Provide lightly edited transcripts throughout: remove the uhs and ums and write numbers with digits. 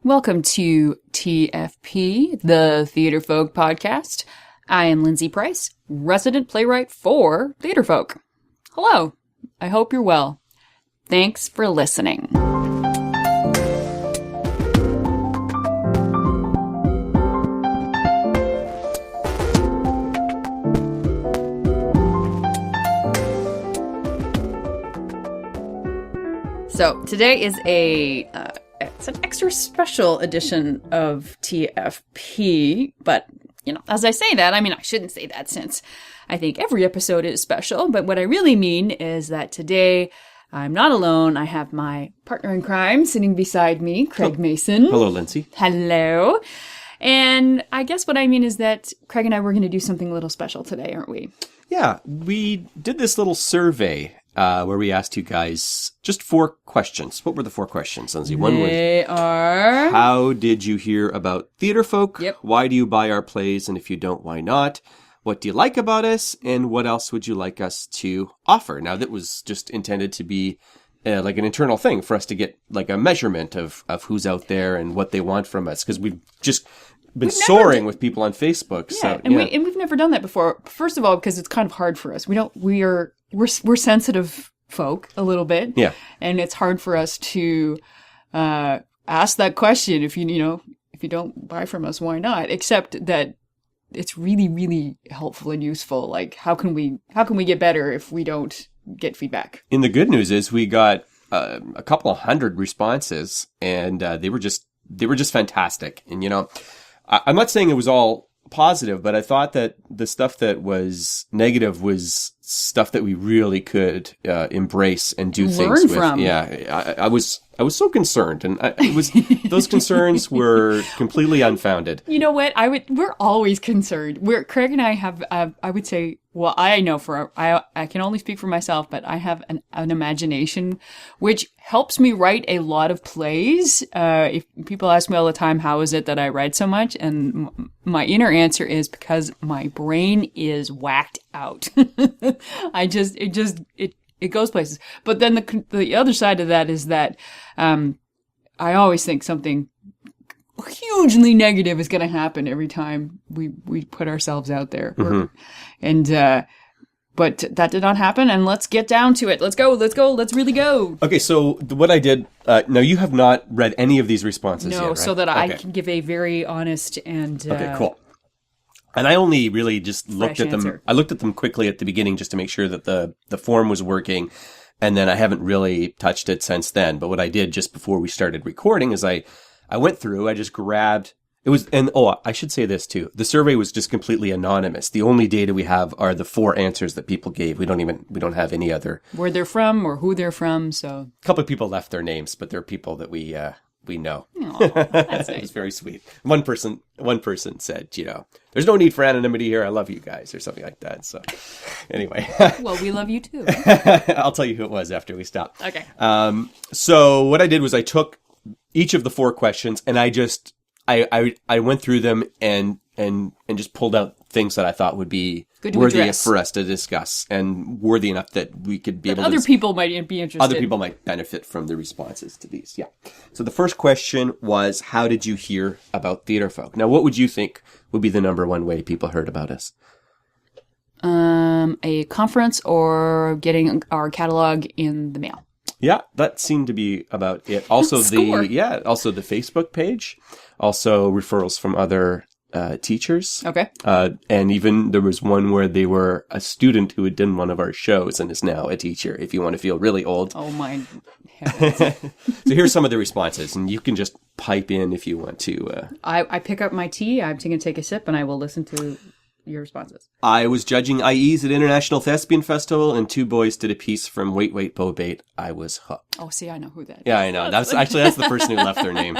Welcome to TFP, the Theatrefolk podcast. I am Lindsay Price, resident playwright for Theatrefolk. Hello, I hope you're well. Thanks for listening. So today is it's an extra special edition of TFP, but, as I say that, I shouldn't say that since I think every episode is special, but what I really mean is that today I'm not alone. I have my partner in crime sitting beside me, Craig Mason. Hello, Lindsay. Hello. And I guess what I mean is that Craig and I were going to do something a little special today, aren't we? Yeah, we did this little survey where we asked you guys just 4 questions. What were the 4 questions, Lindsay? They are... How did you hear about Theatrefolk? Yep. Why do you buy our plays? And if you don't, why not? What do you like about us? And what else would you like us to offer? Now, that was just intended to be like an internal thing for us to get like a measurement of who's out there and what they want from us. Because we've just been soaring with people on Facebook. Yeah, we've never done that before. First of all, because it's kind of hard for us. We're sensitive folk a little bit. Yeah. And it's hard for us to ask that question if you don't buy from us, why not? Except that it's really, really helpful and useful. Like, how can we get better if we don't get feedback? And the good news is we got a couple of 100 responses, and they were just fantastic. And I'm not saying it was all positive, but I thought that the stuff that was negative was stuff that we really could embrace and do things with. From. Yeah, I was so concerned, and those concerns were completely unfounded. You know what? We're always concerned. Craig and I have, I would say, well, I know I can only speak for myself, but I have an imagination which helps me write a lot of plays. If people ask me all the time, how is it that I write so much? And my inner answer is because my brain is whacked out. It goes places. But then the other side of that is that I always think something hugely negative is going to happen every time we put ourselves out there. Mm-hmm. And but that did not happen. And let's get down to it. Let's go. Let's really go. Okay, so what I did, now you have not read any of these responses yet, right? So that I can give a very honest and... okay, cool. And I only really just looked at them. Answer. I looked at them quickly at the beginning just to make sure that the form was working. And then I haven't really touched it since then. But what I did just before we started recording is I went through, I just grabbed, I should say this too. The survey was just completely anonymous. The only data we have are the 4 answers that people gave. We don't have any other. Where they're from or who they're from. So a couple of people left their names, but they're people that we know. Aww, that's nice. It was very sweet. One person said, there's no need for anonymity here. I love you guys, or something like that. So anyway. Well, we love you too. I'll tell you who it was after we stop. Okay. So what I did was I took each of the 4 questions and I went through them and just pulled out things that I thought would be worthy for us to discuss and worthy enough that we could be able to... Other people might be interested. Other people might benefit from the responses to these, yeah. So the first question was, how did you hear about Theatrefolk? Now, what would you think would be the number one way people heard about us? A conference or getting our catalog in the mail. Yeah, that seemed to be about it. Also also the Facebook page, also referrals from other teachers. Okay. And even there was one where they were a student who had done one of our shows and is now a teacher, if you want to feel really old. Oh my heavens. So here's some of the responses, and you can just pipe in if you want to. I pick up my tea, I'm going to take a sip, and I will listen to your responses. I was judging IEs at International Thespian Festival, and 2 boys did a piece from Wait, Wait, Bo Bait. I was hooked. Oh, see, I know who that is. Yeah, I know. That's the person who left their name.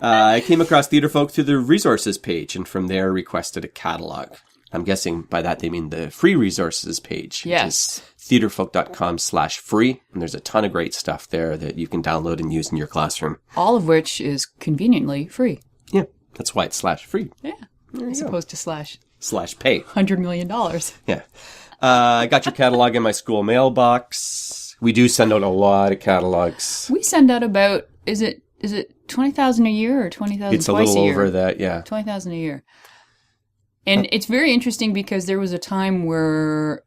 I came across Theatrefolk through the resources page, and from there requested a catalog. I'm guessing by that they mean the free resources page. Yes. Which is theatrefolk.com/free. And there's a ton of great stuff there that you can download and use in your classroom. All of which is conveniently free. Yeah. That's why it's /free. Yeah. As opposed to /pay. $100 million. Yeah. I got your catalog in my school mailbox. We do send out a lot of catalogs. We send out about, is it is it 20,000 a year or 20,000 It's a twice little a year? over that, yeah. 20,000 a year. And it's very interesting because there was a time where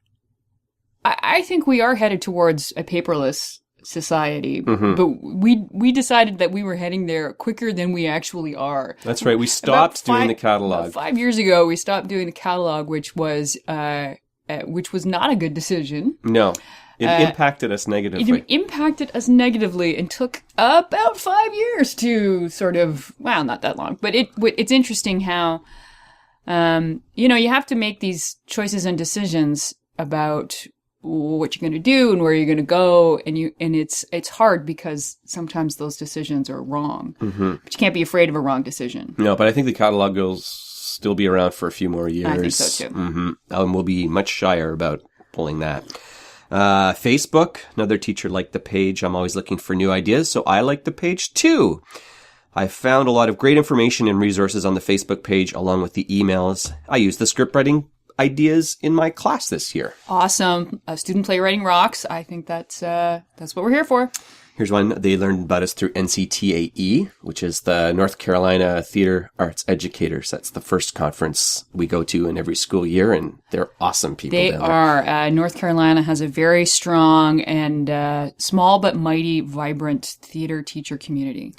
I think we are headed towards a paperless society, but we decided that we were heading there quicker than we actually are. That's right. We stopped doing the catalog. About 5 years ago, we stopped doing the catalog, which was not a good decision. No. It impacted us negatively. It impacted us negatively and took about 5 years to sort of, well, not that long, but it's interesting how, you have to make these choices and decisions about what you're going to do and where you're going to go, and it's hard because sometimes those decisions are wrong. Mm-hmm. But you can't be afraid of a wrong decision. No, but I think the catalog will still be around for a few more years. I think so too. Mm-hmm. And we'll be much shyer about pulling that. Facebook, another teacher liked the page. I'm always looking for new ideas, so I like the page too. I found a lot of great information and resources on the Facebook page along with the emails. I used the script writing ideas in my class this year. Awesome. Student playwriting rocks. I think that's what we're here for. Here's one. They learned about us through NCTAE, which is the North Carolina Theater Arts Educators. That's the first conference we go to in every school year, and they're awesome people. They are. North Carolina has a very strong and small but mighty, vibrant theater teacher community.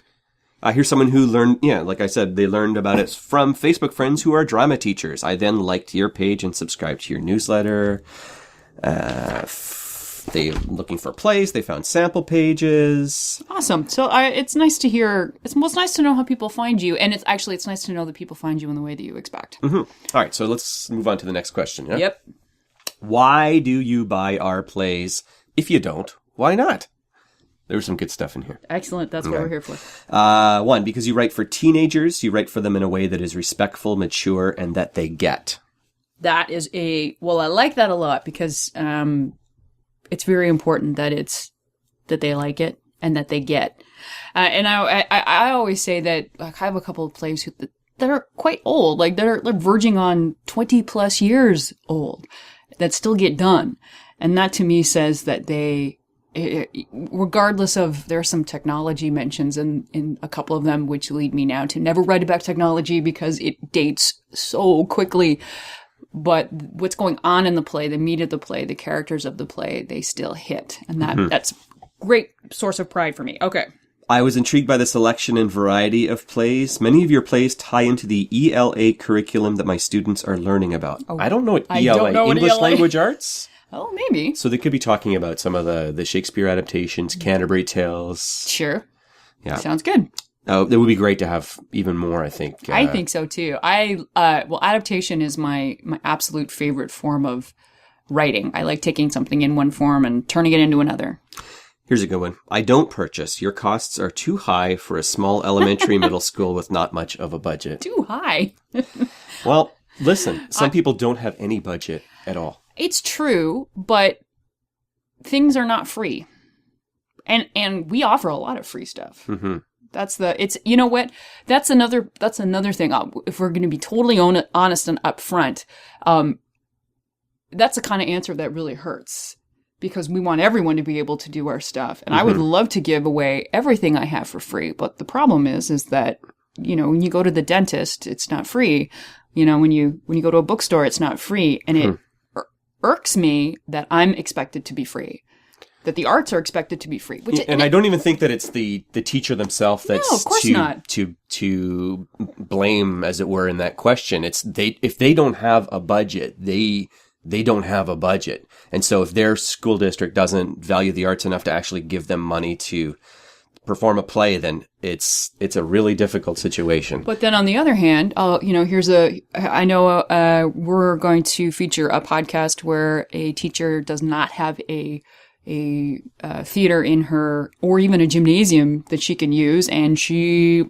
Here's someone who learned, like I said, they learned about it from Facebook friends who are drama teachers. I then liked your page and subscribed to your newsletter. They looking for plays. They found sample pages. Awesome. So it's nice to hear. It's nice to know how people find you, and it's nice to know that people find you in the way that you expect. Mm-hmm. All right, so let's move on to the next question. Yeah? Yep. Why do you buy our plays? If you don't, why not? There was some good stuff in here. Excellent. That's what we're here for. One, because you write for teenagers. You write for them in a way that is respectful, mature, and that they get. That is I like that a lot because it's very important that they like it and that they get. And I always say that, like, I have a couple of plays that are quite old, like they're verging on 20 plus years old, that still get done. And that to me says that regardless of, there are some technology mentions in a couple of them, which lead me now to never write about technology because it dates so quickly. But what's going on in the play, the meat of the play, the characters of the play, they still hit. And that's great source of pride for me. Okay. I was intrigued by the selection and variety of plays. Many of your plays tie into the ELA curriculum that my students are learning about. Oh, I don't know what ELA, English Language Arts? Oh, maybe. So they could be talking about some of the Shakespeare adaptations, Canterbury Tales. Sure. Yeah. Sounds good. Oh, it would be great to have even more, I think. I think so, too. Adaptation is my absolute favorite form of writing. I like taking something in one form and turning it into another. Here's a good one. I don't purchase. Your costs are too high for a small elementary middle school with not much of a budget. Too high. Well, listen, some people don't have any budget at all. It's true, but things are not free. And we offer a lot of free stuff. Mm-hmm. You know what? That's another thing. If we're going to be totally honest and upfront, that's the kind of answer that really hurts because we want everyone to be able to do our stuff. And I would love to give away everything I have for free. But the problem is that, when you go to the dentist, it's not free. When you go to a bookstore, it's not free. And it irks me that I'm expected to be free. That the arts are expected to be free. I don't even think that it's the teacher themselves that's no, of course not. to blame, as it were, in that question. If they don't have a budget, they don't have a budget. And so if their school district doesn't value the arts enough to actually give them money to perform a play, then it's a really difficult situation. But then on the other hand, I know we're going to feature a podcast where a teacher does not have a theater in her, or even a gymnasium that she can use, and she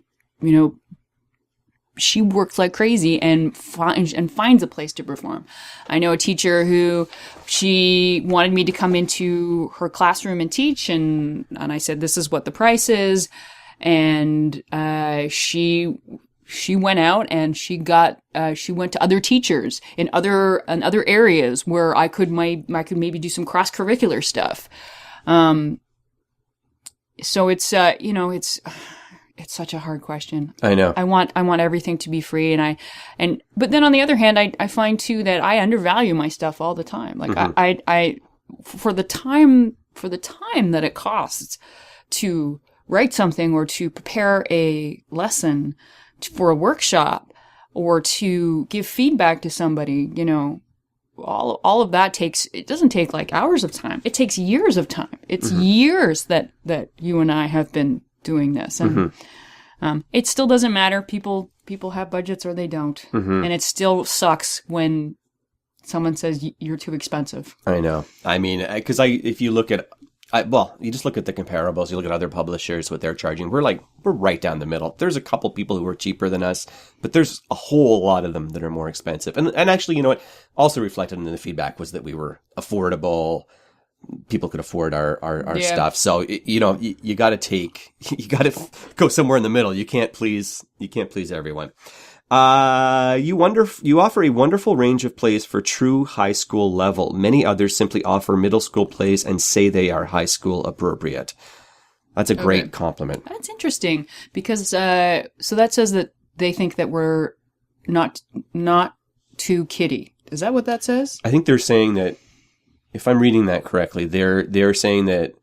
works like crazy and finds a place to perform. I know a teacher who, she wanted me to come into her classroom and teach, and I said, this is what the price is, and she went out and she went to other teachers in other areas where I could maybe do some cross-curricular stuff. So it's it's such a hard question. I know. I want everything to be free, but then on the other hand, I find too that I undervalue my stuff all the time. Like I for the time that it costs to write something or to prepare a lesson for a workshop or to give feedback to somebody, you know, all of that it doesn't take like hours of time. It takes years of time. It's years that you and I have been doing this. And it still doesn't matter. People have budgets or they don't. And it still sucks when someone says you're too expensive. I know. I mean, because if you look at, you just look at the comparables. You look at other publishers, what they're charging. We're right down the middle. There's a couple people who are cheaper than us, but there's a whole lot of them that are more expensive. And actually, you know what? Also reflected in the feedback was that we were affordable. People could afford our stuff. So, you know, you got to go somewhere in the middle. You can't please everyone. You offer a wonderful range of plays for true high school level. Many others simply offer middle school plays and say they are high school appropriate. That's a great compliment. That's interesting because, so that says that they think that we're not too kiddie. Is that what that says? I think they're saying that, if I'm reading that correctly, they're saying that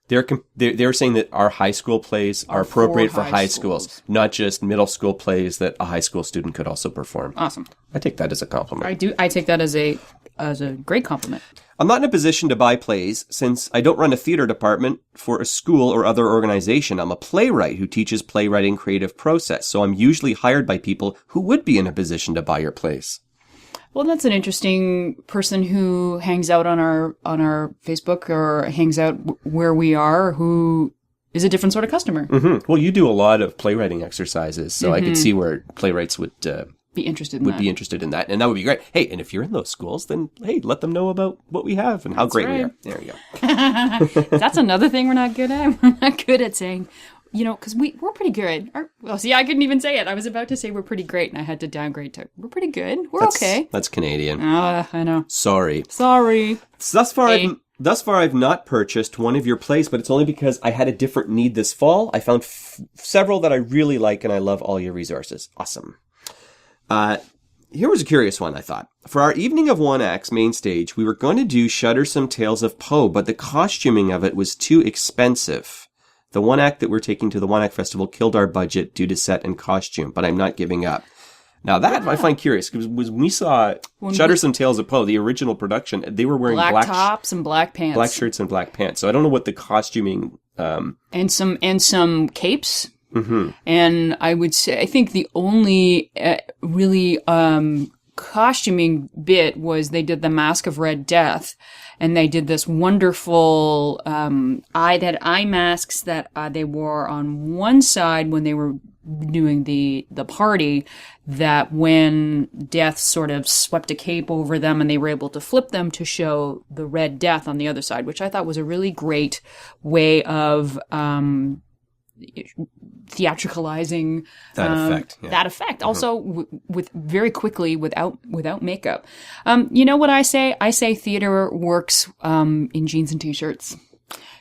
they're saying that our high school plays are appropriate for high schools, not just middle school plays that a high school student could also perform. Awesome. I take that as a compliment. I do. I take that as a great compliment. I'm not in a position to buy plays since I don't run a theater department for a school or other organization. I'm a playwright who teaches playwriting creative process, so I'm usually hired by people who would be in a position to buy your plays. Well, that's an interesting person who hangs out on our Facebook or hangs out where we are, who is a different sort of customer. Mm-hmm. Well, you do a lot of playwriting exercises, so I could see where playwrights would be interested in that, and that would be great. Hey, and if you're in those schools, then hey, let them know about what we have and how great we are. There you go. That's another thing we're not good at. We're not good at saying, you know, because we're pretty good. I couldn't even say it. I was about to say we're pretty great, and I had to downgrade to we're pretty good. That's okay. That's Canadian. I know. Sorry. So thus far, I've not purchased one of your plays, but it's only because I had a different need this fall. I found several that I really like, and I love all your resources. Awesome. Here was a curious one, I thought. For our Evening of One Act's main stage, we were going to do Shuttersome Tales of Poe, but the costuming of it was too expensive. The one act that we're taking to the One Act Festival killed our budget due to set and costume, but I'm not giving up. Now that I find curious, because when we saw Shuttersome Tales of Poe, the original production, they were wearing black tops and black pants. Black shirts and black pants. So I don't know what the costuming... And some capes. Mm-hmm. And I would say, I think the only really costuming bit was they did the Mask of Red Death, and they did this wonderful eye masks that they wore on one side when they were doing the party, that when Death sort of swept a cape over them and they were able to flip them to show the Red Death on the other side, which I thought was a really great way of theatricalizing that effect. Yeah. That effect. Also, with very quickly without makeup. You know what I say? I say theater works in jeans and t-shirts.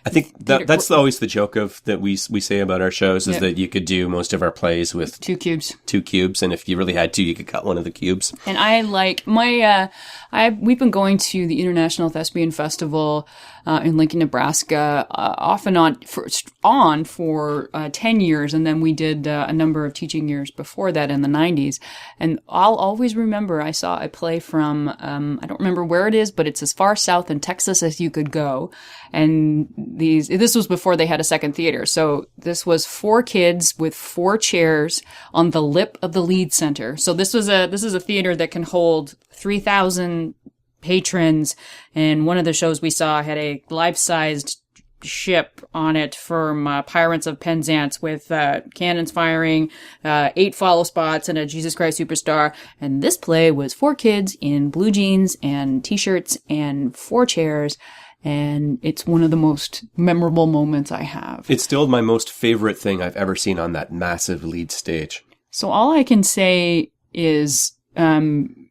I think that's always the joke of that we say about our shows is that you could do most of our plays with two cubes, and if you really had to, you could cut one of the cubes. And I like we've been going to the International Thespian Festival in Lincoln, Nebraska, off and on for 10 years, and then we did a number of teaching years before that in the 90s. And I'll always remember I saw a play from I don't remember where it is, but it's as far south in Texas as you could go. And this was before they had a second theater. So this was 4 kids with 4 chairs on the lip of the Lead Center. So this is a theater that can hold 3,000 patrons. And one of the shows we saw had a life-sized ship on it from Pirates of Penzance with cannons firing, 8 follow spots, and a Jesus Christ Superstar. And this play was 4 kids in blue jeans and t-shirts and 4 chairs. And it's one of the most memorable moments I have. It's still my most favorite thing I've ever seen on that massive lead stage. So all I can say is bring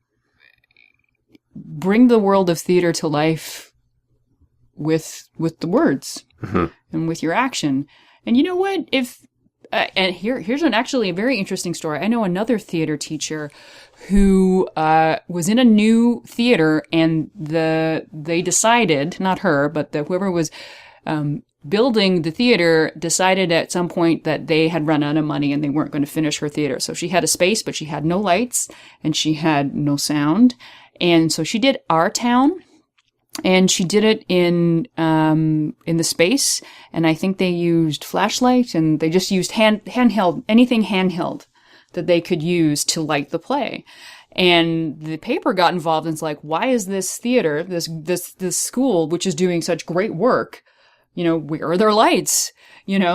the world of theater to life with the words and with your action. And you know what? If and here's actually a very interesting story. I know another theater teacher who was in a new theater, and they decided, not her, but whoever was building the theater decided at some point that they had run out of money and they weren't going to finish her theater. So she had a space, but she had no lights and she had no sound. And so she did Our Town, and she did it in the space. And I think they used flashlight, and they just used handheld, anything handheld that they could use to light the play. And the paper got involved and it's like, why is this theater, this school, which is doing such great work, where are their lights?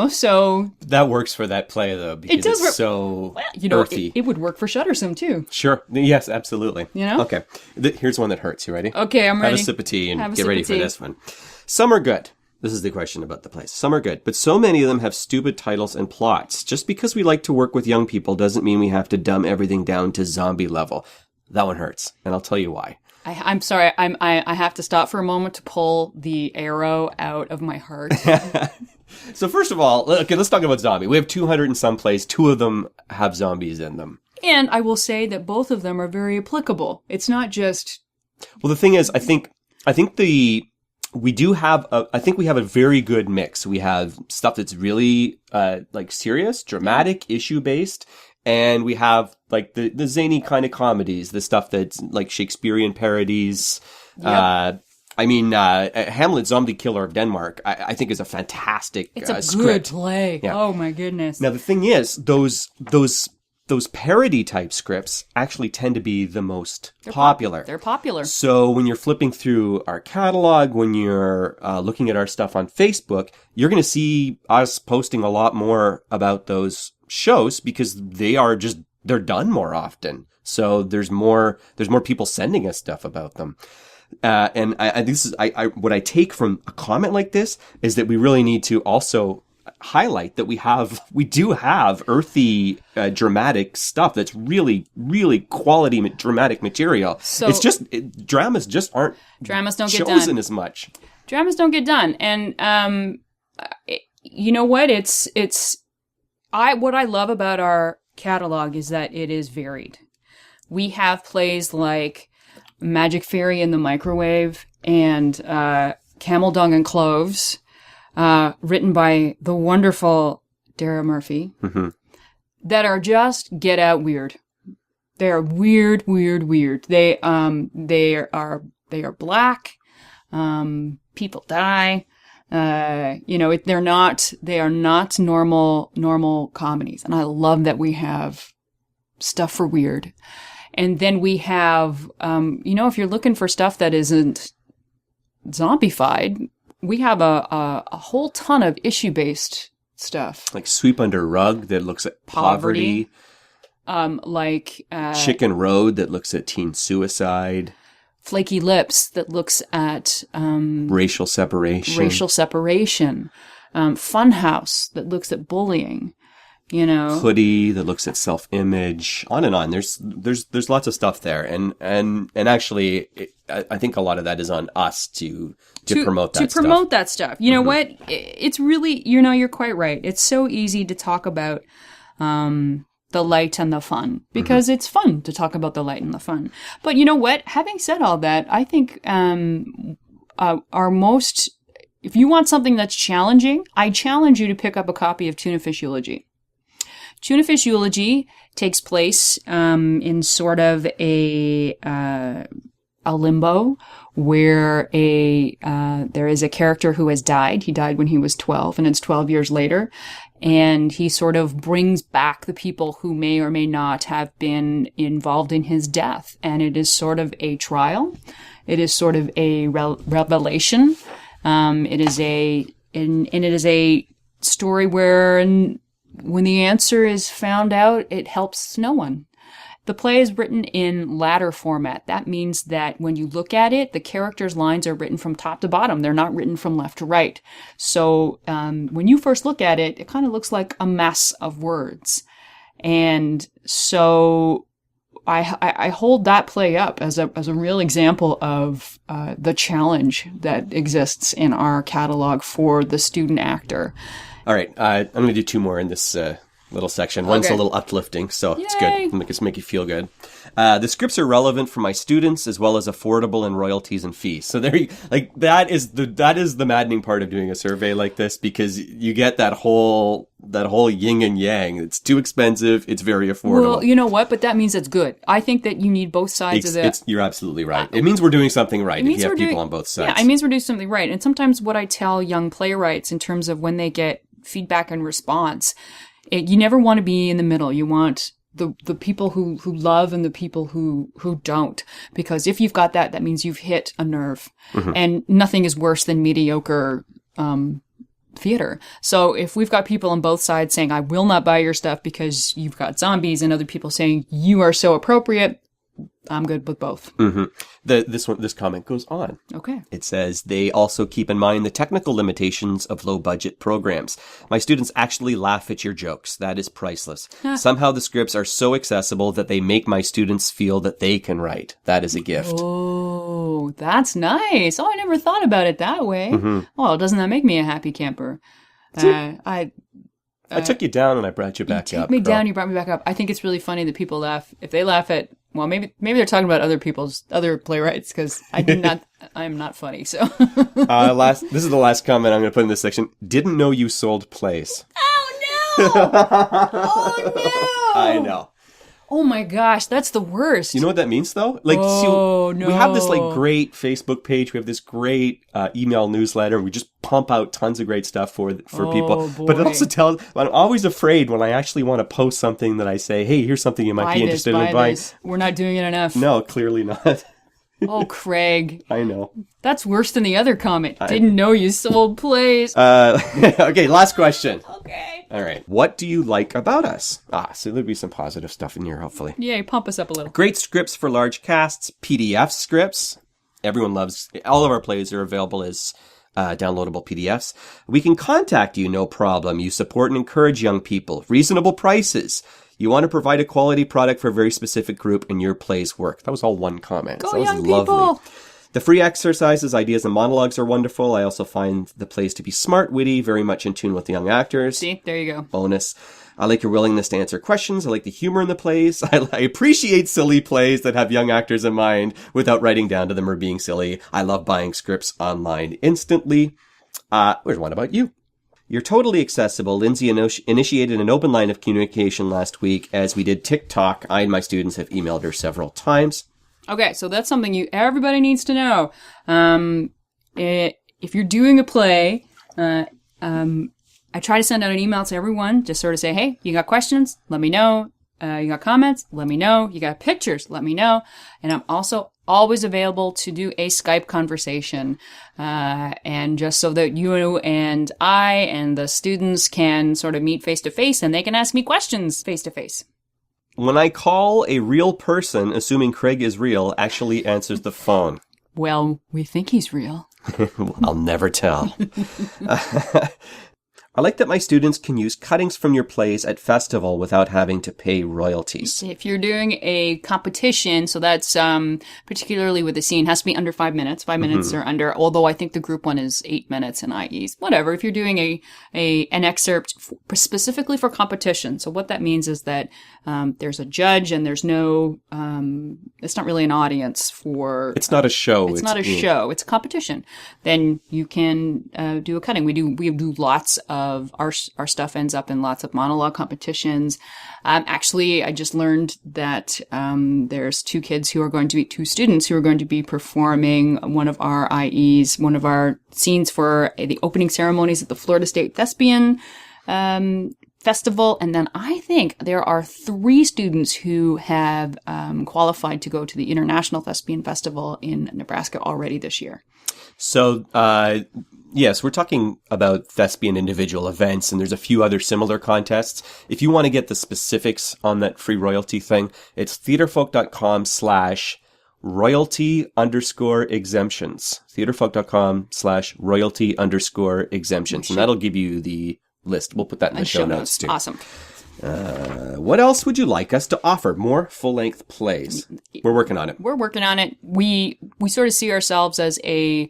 So that works for that play though, because it's so earthy. It would work for Shuttersome too. Sure. Yes, absolutely. Okay. Here's one that hurts. You ready? Okay, I'm ready. Have a sip of tea and get ready for this one. Some are good. This is the question about the plays. Some are good, but so many of them have stupid titles and plots. Just because we like to work with young people doesn't mean we have to dumb everything down to zombie level. That one hurts, and I'll tell you why. I'm sorry. I have to stop for a moment to pull the arrow out of my heart. So first of all, okay, let's talk about zombie. We have 200 and some plays. 2 of them have zombies in them. And I will say that both of them are very applicable. It's not just... Well, the thing is, I think we have a very good mix. We have stuff that's really serious, dramatic, issue-based. And we have like the zany kind of comedies, the stuff that's like Shakespearean parodies. Yep. Hamlet, Zombie Killer of Denmark, I think is a fantastic It's a script. good play. Yeah. Oh my goodness. Now the thing is, those parody type scripts actually tend to be the most popular. They're popular. So when you're flipping through our catalog, when you're looking at our stuff on Facebook, you're going to see us posting a lot more about those shows because they're done more often. So there's more people sending us stuff about them. And what I take from a comment like this is that we really need to also highlight that we do have earthy, dramatic stuff that's really, really quality dramatic material. So it's just dramas don't get chosen done as much. Dramas don't get done, and you know what? What I love about our catalog is that it is varied. We have plays like Magic Fairy in the Microwave and Camel Dung and Cloves, written by the wonderful Dara Murphy, that are just get out weird. They are weird. They are black. People die. They are not normal comedies. And I love that we have stuff for weird. And then we have, if you're looking for stuff that isn't zombified, we have a whole ton of issue-based stuff. Like Sweep Under Rug that looks at poverty. Chicken Road that looks at teen suicide. Flaky Lips that looks at racial separation. Funhouse that looks at bullying. Hoodie that looks at self-image, on and on. There's lots of stuff there, and actually, I think a lot of that is on us to promote that stuff. To promote that stuff. You know what? It's really, you're quite right. It's so easy to talk about the light and the fun because it's fun to talk about the light and the fun. But you know what? Having said all that, I think if you want something that's challenging, I challenge you to pick up a copy of Tuna Fish Eulogy. Tuna Fish Eulogy takes place in sort of a limbo where there is a character who has died. He died when he was 12, and it's 12 years later. And he sort of brings back the people who may or may not have been involved in his death. And it is sort of a trial. It is sort of a revelation. It is a story where when the answer is found out, it helps no one. The play is written in ladder format. That means that when you look at it, the characters' lines are written from top to bottom. They're not written from left to right. So when you first look at it, it kind of looks like a mess of words. And so I hold that play up as a real example of the challenge that exists in our catalog for the student actor. All right, I'm going to do 2 more in this little section. One's Okay. a little uplifting, so it's Yay. good. Make you feel good. The scripts are relevant for my students as well as affordable in royalties and fees. So that is the maddening part of doing a survey like this, because you get that whole yin and yang. It's too expensive. It's very affordable. Well, you know what? But that means it's good. I think that you need both sides of the. You're absolutely right. It means we're doing something right if you have people on both sides. Yeah, it means we're doing something right. And sometimes what I tell young playwrights in terms of when they get feedback and response, you never want to be in the middle. You want the people who love and the people who don't. Because if you've got that means you've hit a nerve. Mm-hmm. And nothing is worse than mediocre theater. So if we've got people on both sides saying, I will not buy your stuff because you've got zombies, and other people saying, you are so appropriate, I'm good with both. Mm-hmm. This comment goes on. Okay. It says, they also keep in mind the technical limitations of low-budget programs. My students actually laugh at your jokes. That is priceless. Somehow the scripts are so accessible that they make my students feel that they can write. That is a gift. Oh, that's nice. Oh, I never thought about it that way. Mm-hmm. Well, doesn't that make me a happy camper? I took you down and I brought you back you up. took me down, you brought me back up. I think it's really funny that people laugh. If they laugh at, well, maybe they're talking about other playwrights, because I am not funny. So this is the last comment I'm going to put in this section. Didn't know you sold plays. Oh no! Oh no! I know. Oh my gosh, that's the worst. You know what that means, though? We have this great Facebook page. We have this great email newsletter. We just pump out tons of great stuff for people. Boy. But it also tells. I'm always afraid when I actually want to post something that I say, "Hey, here's something you might be interested in buying." We're not doing it enough. No, clearly not. Oh, Craig. I know. That's worse than the other comment. Didn't know you sold plays. Okay, last question. Okay. All right. What do you like about us? So there'll be some positive stuff in here, hopefully. Yay, pump us up a little. Great scripts for large casts, PDF scripts. Everyone loves, all of our plays are available as downloadable PDFs. We can contact you, no problem. You support and encourage young people. Reasonable prices. You want to provide a quality product for a very specific group, and your plays work. That was all one comment. Go that was young lovely. people! The free exercises, ideas, and monologues are wonderful. I also find the plays to be smart, witty, very much in tune with the young actors. See, there you go. Bonus. I like your willingness to answer questions. I like the humor in the plays. I appreciate silly plays that have young actors in mind without writing down to them or being silly. I love buying scripts online instantly. Where's one about you? You're totally accessible. Lindsay initiated an open line of communication last week as we did TikTok. I and my students have emailed her several times. Okay, so that's something everybody needs to know. If you're doing a play, I try to send out an email to everyone, just sort of say, hey, you got questions? Let me know. You got comments? Let me know. You got pictures? Let me know. And I'm also always available to do a Skype conversation. And just so that you and I and the students can sort of meet face to face, and they can ask me questions face to face. When I call, a real person, assuming Craig is real, actually answers the phone. Well, we think he's real. I'll never tell. I like that my students can use cuttings from your plays at festival without having to pay royalties. If you're doing a competition, so that's particularly with the scene, has to be under 5 minutes. 5 minutes or under, although I think the group one is 8 minutes in IEs. Whatever, if you're doing an excerpt specifically for competition. So what that means is that there's a judge and there's no, it's not really an audience for... It's not a show. It's not a show. It's a competition. Then you can do a cutting. We do lots of our stuff ends up in lots of monologue competitions. Actually, I just learned that there's two students who are going to be performing one of our IEs, one of our scenes for the opening ceremonies at the Florida State Thespian Festival. And then I think there are 3 students who have qualified to go to the International Thespian Festival in Nebraska already this year. So, yes, we're talking about thespian individual events, and there's a few other similar contests. If you want to get the specifics on that free royalty thing, it's theatrefolk.com/royalty_exemptions. theatrefolk.com/royalty_exemptions. And that'll give you the list. We'll put that in the show notes too. Awesome. What else would you like us to offer? More full-length plays. We're working on it. We sort of see ourselves as a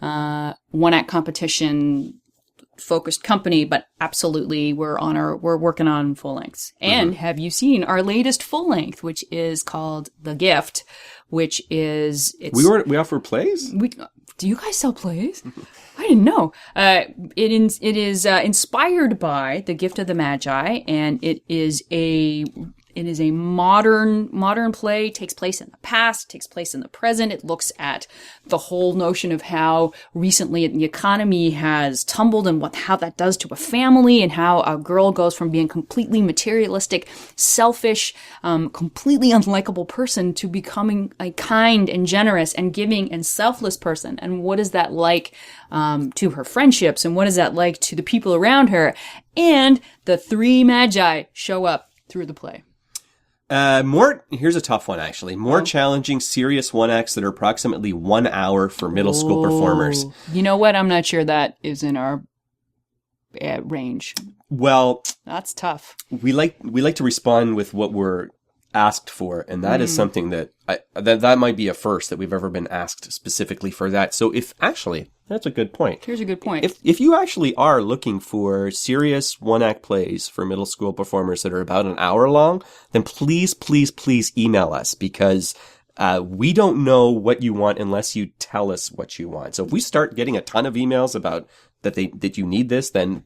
one-act competition focused company, but absolutely we're working on full lengths. And have you seen our latest full length, which is called The Gift, which is we offer plays? Do you guys sell plays? I didn't know. It is inspired by The Gift of the Magi, and it is a modern play. It takes place in the past, takes place in the present. It looks at the whole notion of how recently the economy has tumbled and how that does to a family, and how a girl goes from being completely materialistic, selfish, completely unlikable person to becoming a kind and generous and giving and selfless person. And what is that like to her friendships, and what is that like to the people around her? And the three magi show up through the play. Here's a tough one, actually. More challenging, serious one-acts that are approximately 1 hour for middle school performers. You know what? I'm not sure that is in our range. Well, that's tough. We like to respond with what we're asked for, and that is something that that might be a first that we've ever been asked specifically for that. So that's a good point. Here's a good point. If you actually are looking for serious one-act plays for middle school performers that are about an hour long, then please email us, because we don't know what you want unless you tell us what you want. So if we start getting a ton of emails about that you need this, then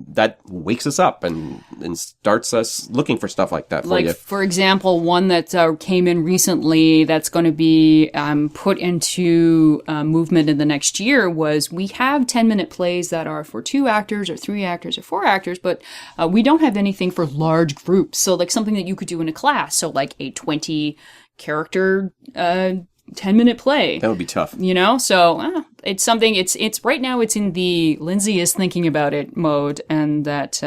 that wakes us up and starts us looking for stuff like that for you. Like, for example, one that came in recently that's going to be put into movement in the next year was, we have 10-minute plays that are for 2 actors or 3 actors or 4 actors, but we don't have anything for large groups. So like something that you could do in a class. So like a 20 character 10-minute play. That would be tough. So it's something, it's right now it's in the Lindsay is thinking about it mode. And that,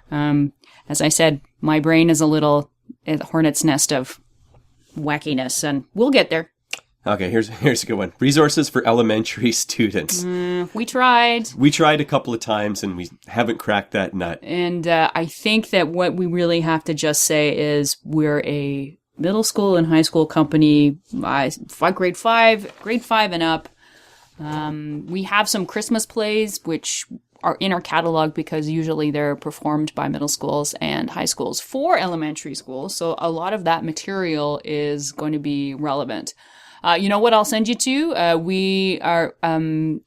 as I said, my brain is a little hornet's nest of wackiness, and we'll get there. Okay, here's a good one. Resources for elementary students. We tried. We tried a couple of times, and we haven't cracked that nut. And I think that what we really have to just say is we're a middle school and high school company, grade 5 and up. We have some Christmas plays, which are in our catalog because usually they're performed by middle schools and high schools for elementary schools. So a lot of that material is going to be relevant. You know what I'll send you to? We are,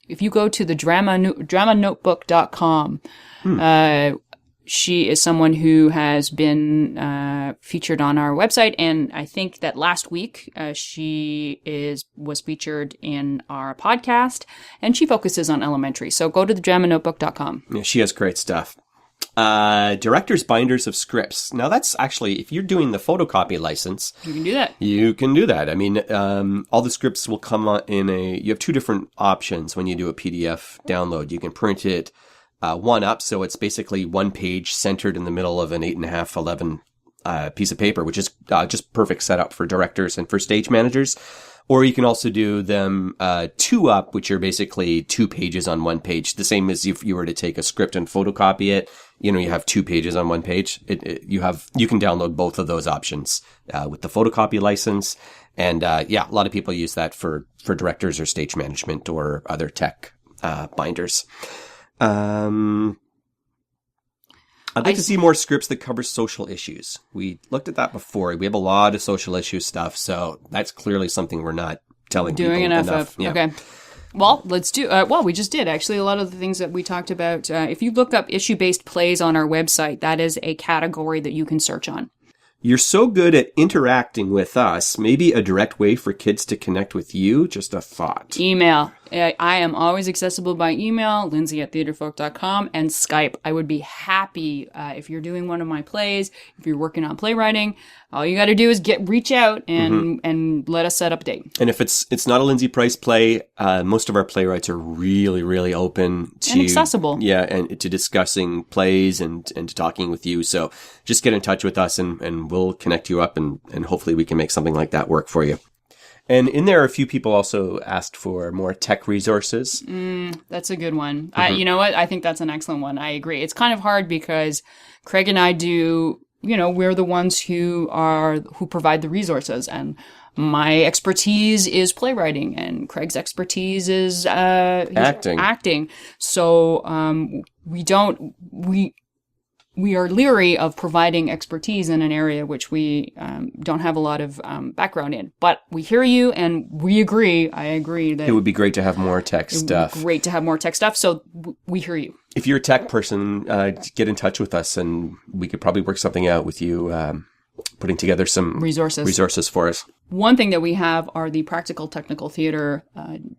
if you go to the dramanotebook.com, she is someone who has been featured on our website, and I think that last week she was featured in our podcast, and she focuses on elementary. So go to the dramanotebook.com. Yeah, she has great stuff. Director's binders of scripts. Now that's actually, if you're doing the photocopy license, you can do that. You can do that. I mean, all the scripts will come you have 2 different options when you do a PDF download. You can print it one up, so it's basically one page centered in the middle of an 8.5, 11 piece of paper, which is just perfect setup for directors and for stage managers. Or you can also do them 2 up, which are basically 2 pages on one page. The same as if you were to take a script and photocopy it. You have 2 pages on one page. You can download both of those options with the photocopy license. And a lot of people use that for directors or stage management or other tech binders. I'd like to see more scripts that cover social issues. We looked at that before. We have a lot of social issue stuff, so that's clearly something we're not telling people enough of. Yeah. Okay. Well, let's do. We just did actually a lot of the things that we talked about. If you look up issue-based plays on our website, that is a category that you can search on. You're so good at interacting with us. Maybe a direct way for kids to connect with you? Just a thought. Email. I am always accessible by email, lindsay@theatrefolk.com, and Skype. I would be happy if you're doing one of my plays, if you're working on playwriting. All you got to do is reach out and let us set up a date. And if it's not a Lindsay Price play, most of our playwrights are really, really open to and accessible. Yeah, and to discussing plays and to talking with you. So just get in touch with us and we'll connect you up and hopefully we can make something like that work for you. And in there, a few people also asked for more tech resources. That's a good one. You know what? I think that's an excellent one. I agree. It's kind of hard because Craig and I do we're the ones who provide the resources. And my expertise is playwriting, and Craig's expertise is acting. So we are leery of providing expertise in an area which we don't have a lot of background in. But we hear you, and we agree. I agree that it would be great to have more tech stuff. Great to have more tech stuff. So we hear you. If you're a tech person, get in touch with us, and we could probably work something out with you, putting together some resources for us. One thing that we have are the Practical Technical Theater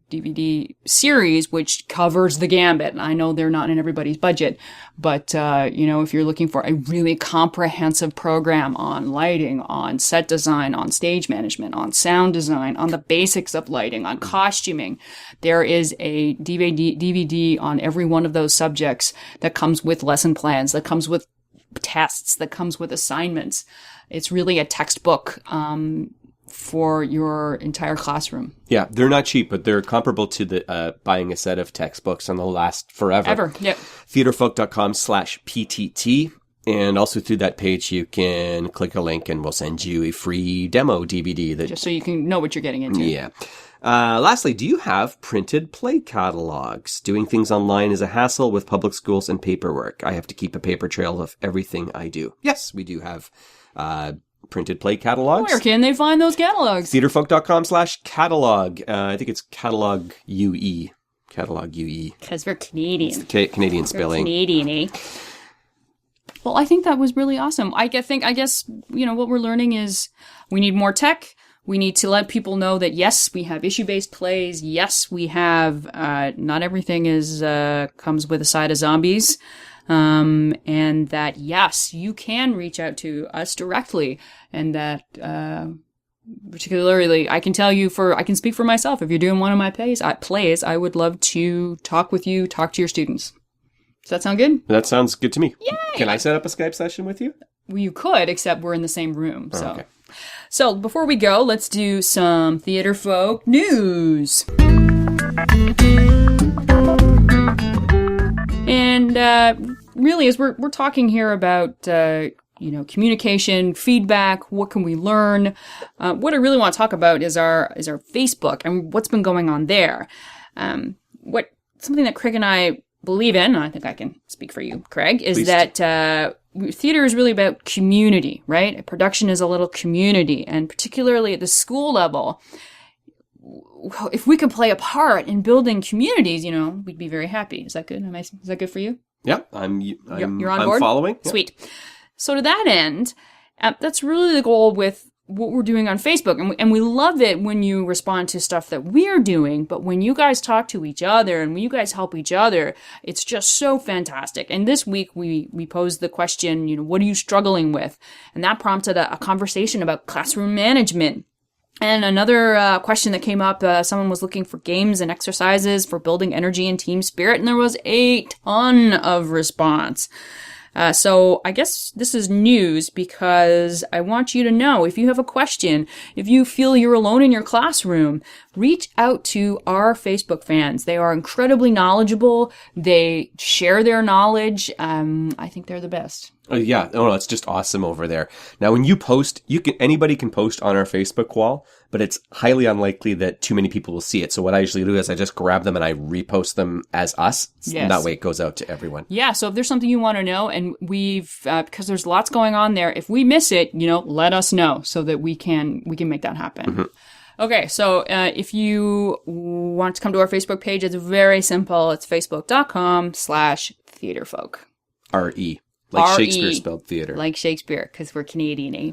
DVD series, which covers the gambit. I know they're not in everybody's budget, but, if you're looking for a really comprehensive program on lighting, on set design, on stage management, on sound design, on the basics of lighting, on costuming, there is a DVD on every one of those subjects that comes with lesson plans, that comes with tests, that comes with assignments. It's really a textbook for your entire classroom. Yeah, they're not cheap, but they're comparable to the buying a set of textbooks, and they'll last forever. Yep. Theatrefolk.com/PTT. And also through that page, you can click a link and we'll send you a free demo DVD. Just so you can know what you're getting into. Yeah. Lastly, do you have printed play catalogs? Doing things online is a hassle with public schools and paperwork. I have to keep a paper trail of everything I do. Yes, we do have printed play catalogs. Where can they find those catalogs? Theatrefolk.com/catalog. I think it's catalog UE. Catalog UE. Because we're Canadian. It's the Canadian spelling. Canadian, eh? Well, I think that was really awesome. I guess, what we're learning is we need more tech. We need to let people know that, yes, we have issue-based plays. Yes, we have, not everything comes with a side of zombies. And that, yes, you can reach out to us directly. And that, particularly, I can speak for myself. If you're doing one of my plays, I would love to talk with you, talk to your students. Does that sound good? That sounds good to me. Yay! Can I set up a Skype session with you? Well, you could, except we're in the same room. So, okay. So before we go, let's do some Theatrefolk news. And really, as we're talking here about communication, feedback, what can we learn? What I really want to talk about is our Facebook and what's been going on there. Something that Craig and I believe in, and I think I can speak for you, Craig, is that theater is really about community, right? Production is a little community, and particularly at the school level, if we could play a part in building communities, we'd be very happy. Is that good? Is that good for you? Yeah, you're on board? Following. Yep. Sweet. So to that end, that's really the goal with what we're doing on Facebook. And we love it when you respond to stuff that we're doing, but when you guys talk to each other and when you guys help each other, it's just so fantastic. And this week we posed the question, what are you struggling with? And that prompted a conversation about classroom management. And another question that came up, someone was looking for games and exercises for building energy and team spirit, and there was a ton of response. So I guess this is news because I want you to know, if you have a question, if you feel you're alone in your classroom, reach out to our Facebook fans. They are incredibly knowledgeable. They share their knowledge. I think they're the best. Yeah. Oh, no, it's just awesome over there. Now, when you post, anybody can post on our Facebook wall, but it's highly unlikely that too many people will see it. So what I usually do is I just grab them and I repost them as us. Yes. That way it goes out to everyone. Yeah. So if there's something you want to know, and we've, because there's lots going on there, if we miss it, let us know so that we can make that happen. Mm-hmm. Okay, so if you want to come to our Facebook page, it's very simple. It's facebook.com/theatrefolk. R-E. Like R-E, Shakespeare spelled theater. Like Shakespeare, because we're Canadian, eh?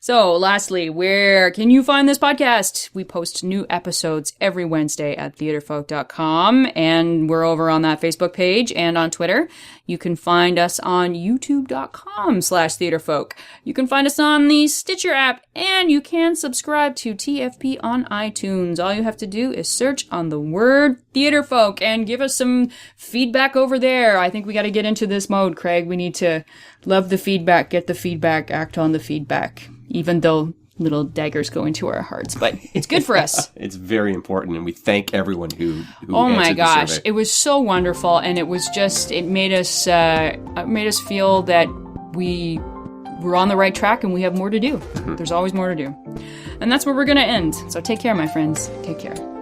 So, lastly, where can you find this podcast? We post new episodes every Wednesday at theatrefolk.com, and we're over on that Facebook page and on Twitter. You can find us on youtube.com/theatrefolk. You can find us on the Stitcher app, and you can subscribe to TFP on iTunes. All you have to do is search on the word Theatrefolk and give us some feedback over there. I think we got to get into this mode, Craig. We need to love the feedback, get the feedback, act on the feedback. Even though little daggers go into our hearts, but it's good for us. It's very important, and we thank everyone who oh my gosh, the survey. It was so wonderful, and it made us feel that we we're on the right track and we have more to do. There's always more to do. And that's where we're going to end. So take care, my friends. Take care.